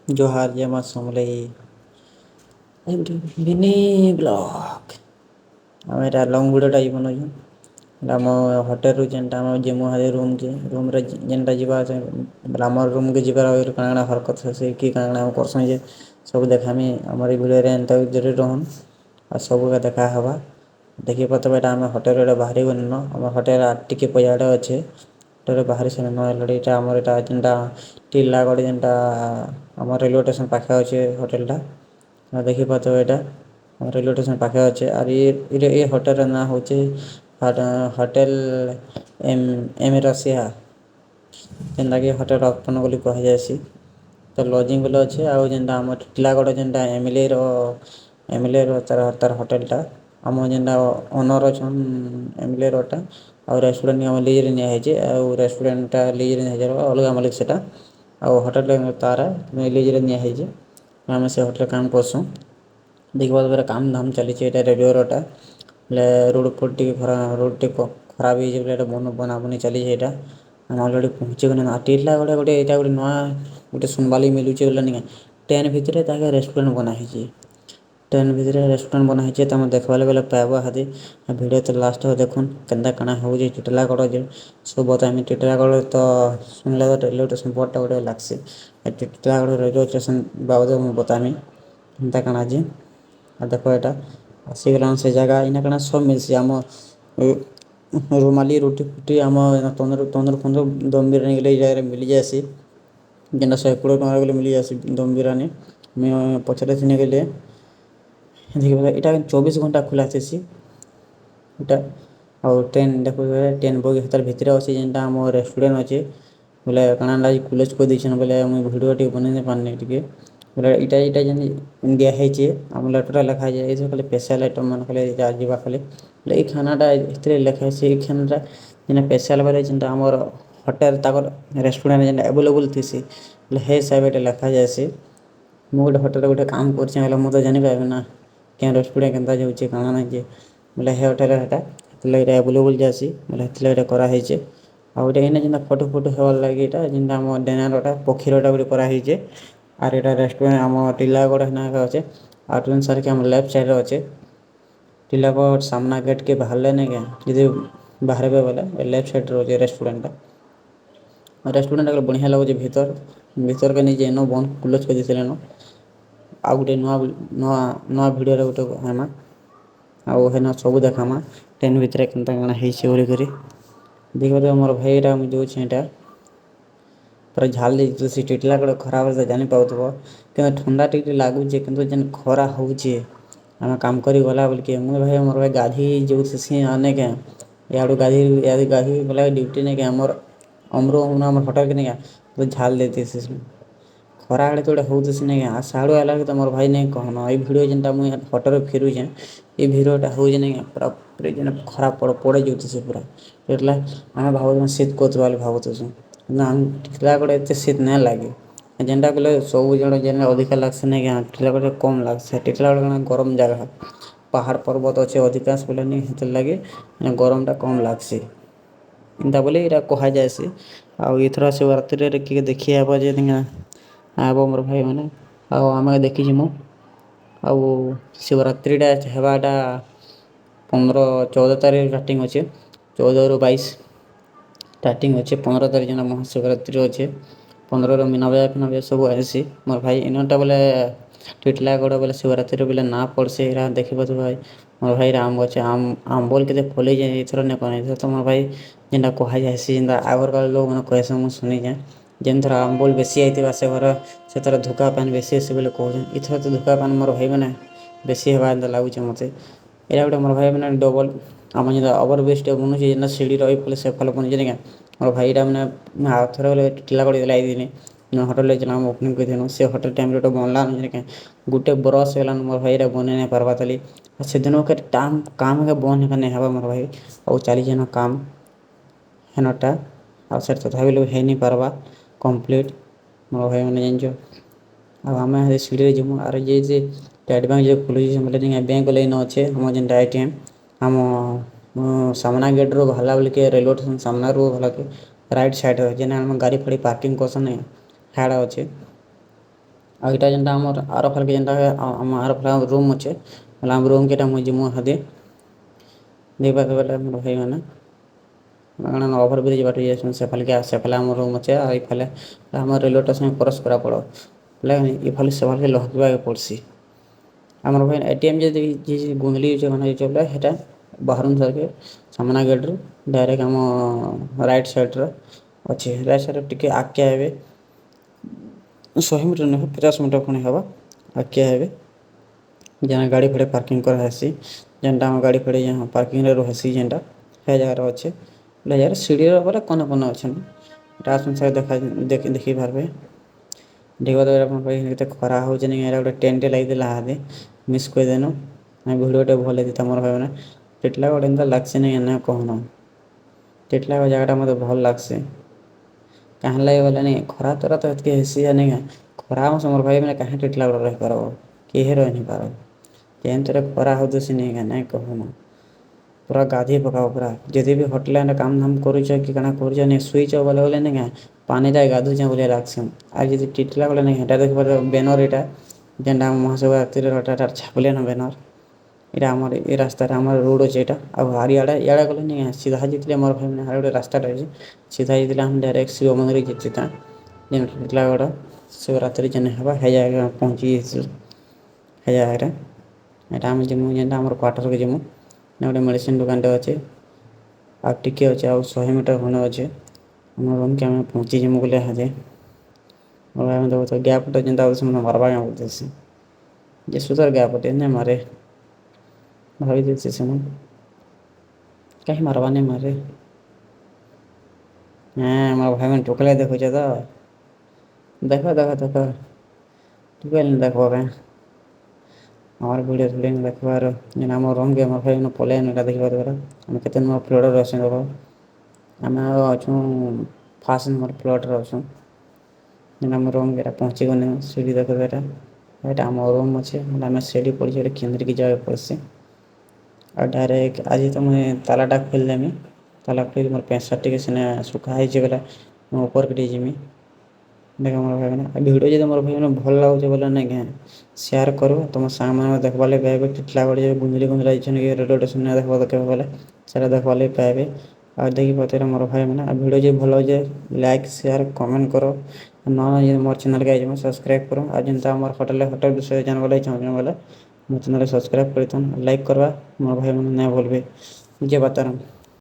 जोहार जय मां समलेई मिनी ब्लॉग आम एटा लंग वीडियोटा बनाऊँ आम होटेल जेनटा जिमु रूम रूम्रे जेनटा जावा बोले आम रूम के जबार काଣା हरकत है कि काଣା करसन जे सब देखामी आमर वीडियो एंत जरूर रहन आ सबके देखा हवा देखी पातबे एटा आम होटेल बाहरी गन आम होटेल टिके पैयाडे अच्छे होटेल बाहरी से नईटा आमर एटा जेनटा टिलागढ़ जेनटा आम रेलवे स्टेशन पाखे अच्छे होटेलटा देखिपारे यहाँ रेलवे स्टेशन पाखे अच्छे और ये होटेल ना हूँ होटेल एम रसिया जेनटा कि होटेल रत्न बोली कह जासी तो लजिंग बोले अच्छे आउ जेनटा आम टिलागढ़ जेनटा एमएलए तार होटेलटा आम जेनटा ओनर अच्छन एमएलए रोटा आ रेस्टोरेंट आम लीज निजे रेस्टोरेंटा लीज अलग मालिक से होटेल तार लीज निजे आम से होटेल काम करसूँ देखा काम धाम चली रेलवे रोटा road food T road T खराब हो बन बनाबनी चली आम अलरेडी पहुँची गले टीला गोटे यहाँ गोटे नुआ गोटे सुनवाली मिलूँ बोले ट्रेन भितर रेस्टोरेंट बनाई ट्रेन भितर रेस्टोरेंट बनाई तुम देखवा गले पाइब हाथी भिडियो तो लास्ट देखुन के काଣା हो टिटलागढ़ जो सब बतामी टिटलागढ़ तो सुनले तो रेलवे स्टेशन बड़टा गोटे लग्सी टिटलागढ़ रेलवे स्टेशन बाबद मुझे बतामी एंता काଣା जे देख यहाँ आसीगलान से जगह इना काଣା सब मिलसी आम रुमाली रोटी फुटी आम तंदूर तंदूर फंदूर दम बिरयानी गले जगह मिल जासी जेनटा 120 टଙ୍କା गले मिल जासी दम बिरयानी मैं पचरे दिन गले देखिए यहाँ 24 घंटा खुला थी इटा और ट्रेन देख ट्रेन बगी हतार भितर अच्छे जेनटा आम रेस्टोरेंट अच्छे बोले काଣା क्लोज कर देछन बोले मुझे वीडियो टी बन पारनी टी बोले इटा जेन दिखाई आम लेटरा लिखा जाए खाली स्पेशल आइटम मान खाली जावा खाली बोले ये खानाटा ये लिखाई ये खानाटा जेना स्पेशल बोले जेनटा आमर होटेल तक रेस्टोरेंट जेनटा एवेलेबल थी बोले हे हिसाब से लिखा जाए मुझे होटेल गोटे काम कर मुझे जानी पारे ना क्या रेस्टोरेंट केन्ता जाऊे काଣା ना बोले हे होटेल ये एवेलेबल जासी बोले ये कराई आ गए इन्हें जेनता फोटो फोटो हेबार लगे जेनता आम डेनारोटा पक्षीरटा गोटे कराई आर यहाँ रेस्टोरेंट आम टिलागढ़ ना अच्छे आ ट्रेन सार के आम लेफ्ट साइड अच्छे टिलागढ़ सामना गेट के बाहर नहीं क्या जी बाहर बोले लेफ्ट साइड रोचे रेस्टोरेंट बढ़िया लगे भीतर भीतर के नहीं नो बंद क्लोज कर देते नो आ गए नुआ नुआ नुआ भिडियो गोटे हेमा आउ हेन सब देखामा ट्रेन भितर केन्ता काଣା ହେଇଛି बोलिक देखो मोर भाईटा मुझे जो पूरा झाल दे टिटलागढ़ खराब से जानी पाथब कि ठंडा टी लगुचे कि जेन खरा होचे आम काम कर गला बोलिके मुझे भाई मोर भाई गाधी जो आने क्या इाड़ू गाधी गाधी गला ड्यूटी नहीं क्या आमर अमरू आम होटेल के नहीं क्या तो झाल देती खरा आड़े तो गोटे होती नहीं क्या साड़ू आला तो मोर भाई नहीं कहना ये भिडियो जेनटा मुझे होटेल फेरुचे ये भिडियोटा हो नहीं क्या पूरा पूरे जेन खराब पड़े जाती पूरा एट्ला आम भाव शीत कर भावुँ ना टिटलागढ़ एत शीत नहीं लगे जेनटा बोले सब जन जेन अधिका लग्स नहीं क्या टिटलागढ़ कम लग्स टिटलागढ़ गरम जगह पहाड़ पर्वत अच्छे अधिकांश बोले नहीं हेत लगे गरमटा कम लग्सी एंता बोले यहाँ कह जाएसी आथर शिवरात्रि किए देखी हे जे आब मोर भाई मैंने आम देखी जीमु आ शिवरात्रिटा हेबाटा 15-14 तारीख स्टार्टिंग अच्छे 14 ରୁ 22 स्टार्टिंग अच्छे 15 तारीख जेना महाशिवरात्रि अच्छे 15 ରୁ मीना बजार फिना सब आसी मोर भाई इनटा बोले टिटलागढ़ बोले शिवरात्रि बोले ना पड़से देखी पात भाई मोर भाई आम गचे आम बोल के फल जाए इथर नहीं कहना तो मोर भाई जेनटा कह जासी जेनता आगर काल लोग मैंने कहसे मुझे शुनी जाए जेन थर आम बोल बेसी आई से घर से थर धुका पान बेसी आसे बोले कहूँ इथर तो धुका पान मोर भाई मैंने बेसी हवा लगुच मत यहाँ गोटे मोर भाई मैंने डबल आम जो ओवर ब्रिज बनुचे जेना सीढ़ी रही पड़े से फल बनुचे नहीं क्या मोर भाईटा मैंने आउथर बोले टिटलागढ़ आई होटेल आम ओपनिंग कर से होटेल टाइम गोटे बनला क्या गोटे बरस गलान मोर भाई बन नहीं पार्बा ताली से दिन के टाइम काम के बंद नहीं हवा मोर भाई और चली जाना काम हेनटा आ सर तथा भी है नहीं पार्बा कम्प्लीट मोर भाई मैंने जान आम सीढ़ी जीमु आर जे स्टेट बैंक जो खोलुचे बोले बैंक वाले इन अच्छे हम जेन ATM आम सामना गेट रू भला बोल के रेलवे स्टेशन सामना रू भला के राइट साइड जेना गाड़ी फाड़ी पार्किंग करसन हाड़ा अच्छे ଆଉ ଇଟା ଯେନ୍ଟା ଆମର୍ ଆର ଫାଲ୍କେ ଯେନ୍ଟା ଆମ ଆର ଫାଲେ ରୁମ୍ ଅଛେ ବେଲେ ଆମ ରୁମ୍କେ ଇଟା ମୁଇଁ ଯିମୁ ଇହାଦେ ଦେଖିପାରୁଥିବେ ବେଲେ ମୋର୍ ଭାଇମାନେ କାଣା ଓଭର୍ ବ୍ରିଜ୍ ବାଟେ ଯାଏସୁଁ ସେଫାଲେ ଆମର୍ ରୁମ୍ ଅଛେ ଆଉ ଇଫାଲେ ଆମର୍ ରେଲୱେ ଷ୍ଟେସନ୍ କ୍ରସ୍ କର୍ବାକେ ପଡ଼୍ବା ବେଲେ ଇଫାଲେ ସେଫାଲ୍କେ ଲହକିବାକେ ପଡ଼୍ସି। ଆମର୍ ଭାଇ ଏଟିଏମ୍ ଯଦି ଗୁନ୍ଦ୍ଲି ଯାଉଛେ କାଣା ଯାଉଛେ ବେଲେ ହେଟା ବାହାରୁନ୍ ସାର୍କେ ସାମ୍ନା ଗେଟ୍ରୁ ଡାଇରେକ୍ଟ୍ ଆମ ରାଇଟ୍ ସାଇଡ଼୍ରେ ଅଛେ ରାଇଟ୍ ସାଇଡ଼୍ରେ ଟିକେ ଆଗ୍କେ ଆଏବେ 100 ମିଟର୍ ନି 50 ମିଟର୍ ଖଣେ ହେବା ଆଗ୍କେ ଆଏବେ ଯେନେ ଗାଡ଼ି ଫାଡ଼ି ପାର୍କିଂ କରାହେସି ଯେନ୍ଟା ଆମ ଗାଡ଼ି ଫାଡ଼ି ପାର୍କିଂରେ ରହେସି ଯେନ୍ଟା ହେ ଜାଗାରେ ଅଛେ ବେଲେ ଜାଗାରେ ସିଢ଼ିର ପରେ କନେ କନେ ଅଛେ ଇଟା ଆସୁନ୍ ସାଡ଼େ ଦେଖି ପାର୍ବେ ଦେଖିପାରୁଥିବେ ଆପଣ୍ କେତେ ଖରା ହଉଚେ ନି କେଁ ଇଟା ଗୁଟେ ଟେଣ୍ଟ୍ଟେ ଲାଗିଥିଲା ଇହାଦେ ମିସ୍ କରିଦେନୁ ଭିଡ଼ିଓଟେ ଭଲ୍ ହେଇଥିତା ମୋର୍ ଭାଇମାନେ ଟିଟ୍ଲାଗଡ଼ ଏନ୍ତା ଲାଗ୍ସି ନି କେଁ ନାଇ କହନ ଟିଟ୍ଲାଗଡ଼ ଜାଗାଟା ମତେ ଭଲ୍ ଲାଗ୍ସି କାହିଁର୍ ଲାଗି ବୋଲେ ନି ଖରା ତରା ତ ହେତ୍କି ହେସି ନି କେଁ ଖରା ମାସେ ମୋର୍ ଭାଇମାନେ କାହିଁ ଟିଟ୍ଲାଗଡ଼ରେ ରହିପାର୍ବ କେହି ରହି ନି ପାର ଯେନ୍ତିରେ ଖରା ହଉଥିସି ନି କେଁ ନାଇଁ କହନ ପୁରା ଗାଧେଇ ପକାବ ପୁରା ଯଦି ବି ହୋଟେଲ୍ ନେ କାମ୍ ଧାମ୍ କରୁଛ କି କାଣା କରୁଛ ନି ଶୁଇଛ ବୋଲେ ନି କେଁ ପାନିରେ ଗାଧୁଛେଁ ଭଲିଆ ଲାଗ୍ସି ଆଉ ଯଦି ଟିଟ୍ଲାଗଡ଼ ନି କେଁ ହେଟା ଦେଖିପାରୁଥିବ ବେନର୍ ଇଟା ଯେନ୍ଟା ଆମ ମହାଶିବରାତ୍ରିର ଏଟା ଛାପ୍ଲେନ ବେନର୍ ଇଟା ଆମର୍ ଇ ରାସ୍ତାରେ ଆମର୍ ରୋଡ଼୍ ଅଛେ ଇଟା ଆଉ ଆର୍ ଇଆଡ଼େ ଗଲେ ନି କେଁ ସିଧା ଯାଇଥିଲେ ମୋର୍ ଭାଇମାନେ ଆର୍ ଗୁଟେ ରାସ୍ତାଟେ ଅଛେ ସିଧା ଯାଇଥିଲେ ଆମେ ଡାଇରେକ୍ଟ୍ ଶିବ ମନ୍ଦିର୍ ଯେଇଥିତା ଯେନ୍ ଟିଟ୍ଲାଗଡ଼ ଶିବରାତ୍ରି ଯେନେ ହେବା ହେ ଜାଗାକେ ଆମେ ପହଞ୍ଚି ଯାଏସୁଁ ହେ ଜାଗାରେ ଏଟା ଆମେ ଯିମୁ ଯେନ୍ଟା ଆମର୍ କ୍ୱାଟର୍କେ ଯିମୁ ନେ ଗୁଟେ ମେଡ଼ିସିନ୍ ଦୁକାନ୍ଟେ ଅଛେ ଆଉ ଟିକେ ଅଛେ ଆଉ 100 ମିଟର୍ ଖଣ୍ଡେ ଅଛେ ଆମର୍ ରୁମ୍କେ ଆମେ ପହଞ୍ଚି ଯିମୁ ବେଲେ ଇହାଦେ ମୋର୍ ଭାଇମାନେ ଦେଖୁଥିବେ ଗାଏ ପଟେ ଯେନ୍ତା ଆଉଥିସି ମତେ ମାର୍ବାକେ ଆଉଥିସି ଯେ ସୁନ୍ଦର୍ ଗାଏ ପଟେ ନାଇ ମାରେ ଭାବି ଦେଇଛି ସେନୁ କାହିଁ ମାର୍ବା ନି ମାରେ ହେଁ ମୋର୍ ଭାଇମାନେ ଟୁକ୍ଲେ ଦେଖୁଛ ତ ଦେଖ ଟୁକେଲ୍ ନି ଦେଖ୍ବ କେଁ ଆମର୍ ଭିଡ଼ିଓ ଦେଖ୍ବାର୍ ଯେନ୍ ଆମର୍ ରୁମ୍କେ ମୋର୍ ଭାଇମାନେ ପଲେଇଆଏନ୍ ଇଟା ଦେଖିପାରୁଥିବେ ଆମେ କେତେ ନୂଆ ଫ୍ଲୋର୍ରେ ଅଛୁଁ ଦେଖ ଆମେ ଅଛୁଁ ଫାର୍ଷ୍ଟ୍ ନମ୍ବର୍ ପ୍ଲଟ୍ରେ ଅଛୁଁ ଯେନ୍ ଆମ ରୁମ୍କେ ଇଟା ପହଞ୍ଚି ଗଲେ ସିଡ଼ି ଦେଖୁଥିବେ ଏଟା ଆମ ରୁମ୍ ଅଛେ ବେଲେ ଆମେ ସିଡ଼ି ପଡ଼ିଛେ ଇଟା କିନ୍ଦ୍ରିକି ଯିବାକେ ପଡ଼୍ସି ଆଉ ଡାଇରେକ୍ଟ୍ ଆଜି ତ ମୁଇଁ ତାଲାଟା ଖୁଲିଦେମି ତାଲା ଖୁଲି ମୋର୍ ପେଣ୍ଟ୍ ସାର୍ଟ୍ ଟିକେ ସେନେ ଶୁଖା ହେଇଛେ ବେଲେ ମୁଁ ଉପର୍କେ ଟିକେ ଯିମି ଦେଖ ମୋର୍ ଭାଇମାନେ ଆଉ ଭିଡ଼ିଓ ଯଦି ମୋର୍ ଭାଇମାନେ ଭଲ୍ ଲାଗୁଛେ ବୋଲେ ନାଇଁ କେଁ ସେୟାର୍ କର ତମର୍ ସାଙ୍ଗମାନେ ଦେଖ୍ବାର୍ ଲାଗି ପାଇବେ ଟିଟ୍ଲାଗଡ଼ ଯେ ଗୁନ୍ଦ୍ରି ଗୁନ୍ଦ୍ରା ଯାଇଛନ୍ କି ରେଲୱେ ଷ୍ଟେସନ୍ ନାଇ ଦେଖ୍ବ ତ କେବେ ବେଲେ ସେଟା ଦେଖ୍ବାର୍ ଲାଗି ପାଇବେ ଆଉ ଦେଖିପାରୁଥିବେ ମୋର୍ ଭାଇମାନେ ଆଉ ଭିଡ଼ିଓ ଯଦି ଭଲ୍ ଲାଗୁଛେ ଲାଇକ୍ ସେୟାର୍ କମେଣ୍ଟ୍ କର ନୂଆ ଯଦି ମୋର୍ ଚ୍ୟାନେଲ୍କେ ଆଇଛ ସବ୍ସ୍କ୍ରାଇବ୍ କର ଆଉ ଯେନ୍ତା ଆମର୍ ହୋଟେଲ୍ ବିଷୟରେ ଜାନ୍ବାର୍ ଲାଗି ଚାହୁଁଛ ବେଲେ ମୋ ଚ୍ୟାନେଲ୍କେ ସବ୍ସ୍କ୍ରାଇବ୍ କରିଥନ୍ ଲାଇକ୍ କର୍ବା ମୋର୍ ଭାଇମାନେ ନାଇଁ ଭୁଲ୍ବେ ଜୟ ମାତାରାମ୍।